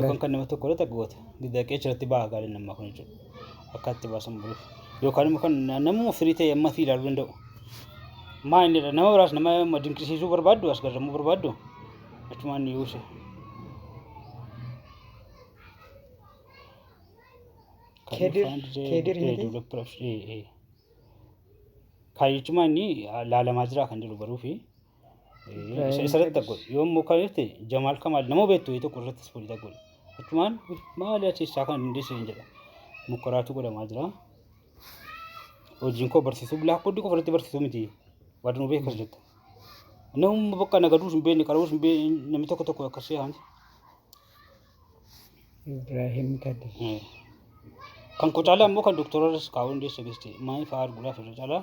Yookaan kan nama tokko irratti goota. Didaqee achirratti ba'a gaariin namaa kun jechuudha. Akka itti baasan buluuf. Yookaan immoo kan namuma firii ta'e amma fi ilaaluu danda'u. Maa inni nama biraas nama dinqisiisuu barbaaddu as garramuu barbaaddu. Achumaan ni uuse. Kedir miti. Kaayichumaan ni laalamaa jira kan jiru baruu fi isarratti taggoon yoo mukaa'eefte Jamaal Kamaal nama beektu tokko irratti ispoortii taggoon. Achumaan maali achiisaa kan hundeessee hin jedha. Mukkaraatu godhamaa jira. Hojiin koo barsiisuu bilaakboodii qofa irratti barsiisuu miti. Waan nu beekas jettu. Namni bakka nagaduu hin beekne qaruus hin beekne namni tokko akkasii haamti. Ibrahim Kadir. Kan koo caalaa immoo kan doktororas kaa'uu hundeessa geesse maaliif haa arguudhaaf irra caalaa.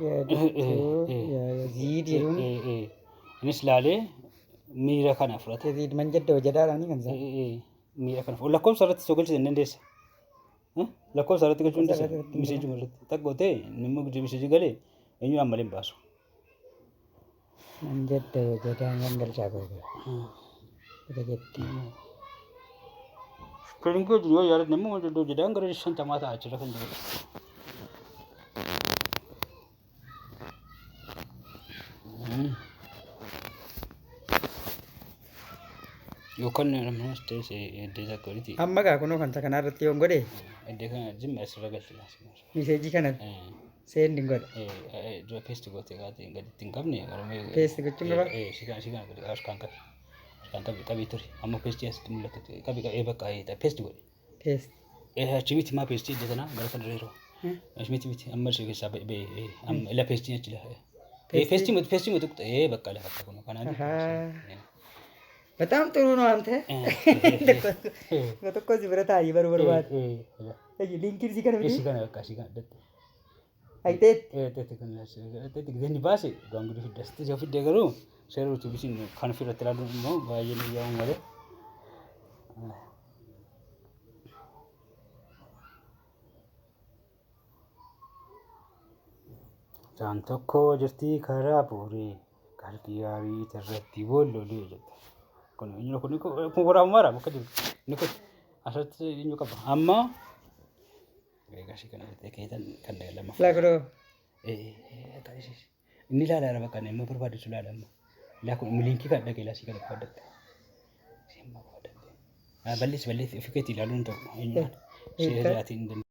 Yazid jedhuun. Innis laalee miira kana fudhate. Yazid man jedda hojjetaadhaani kan isaa. Miira kana fudhate. Lakkoofsa irratti soo galchite hin dandeessa. Lakkoofsa irratti galchuu hin dandeessa. Miseejuma irratti. Taggootee namni guddi miseejii galee eenyu ammalee hin baasu. Man jedda hojjetaan kan galchaa goote. Bita jetti. Kalinkoo jiru yoo yaadate namni wal danda'u jedhaan gara 50 ta'a achirra kan jiru. Yookaan namni ta'e deeza godhiti. Amma gaa kunoo kan kana irratti yoon godhe. Iddoo kana jimma asirra galchina. Miseejii kana seendi godha. Dura peesti gootee gaatee gaditti hin qabne. Peesti gochuun qaba. Sigaan gadi askaan qabi. Askaan qabii ture. Amma peesti asitti mul'atu. Qabii bakka peesti godhe. Peesti. Achimiti maa peesti iddoo sana gara sana dheeroo. Achimiti amma ishee keessaa ba'ee amma ila peesti achi lafa. Peesti matu bakka lafa kun kanaan. በጣም ጥሩ ነው አንተ በተኮ እዚህ ብረት አይ በርበርባት እይ ሊንክ እዚህ ጋር እዚህ ጋር በቃ እዚህ ጋር አይቴት ግን ባሴ ጋንጉዱ ፍደስት ጀፍ ደገሩ ሸሩቱ ቢሲን ካንፊረት ላሉ ነው ባየን ያው ማለት ጃንቶኮ ጅርቲ ከራቡሪ ካልቂያሪ ተረቲ ቦሎ ሊጀ Kun ini kurang marah bukan juga. Ini kan asal ini juga apa? Amma, kasih kan kan dalam. Lagro. Kasih. Ini lah dalam kan yang mau berbadu sudah dalam. Laku melingki kan dah kelas kan padat. Siapa padat? Balis fikir tidak luntur. Ini saya lihatin.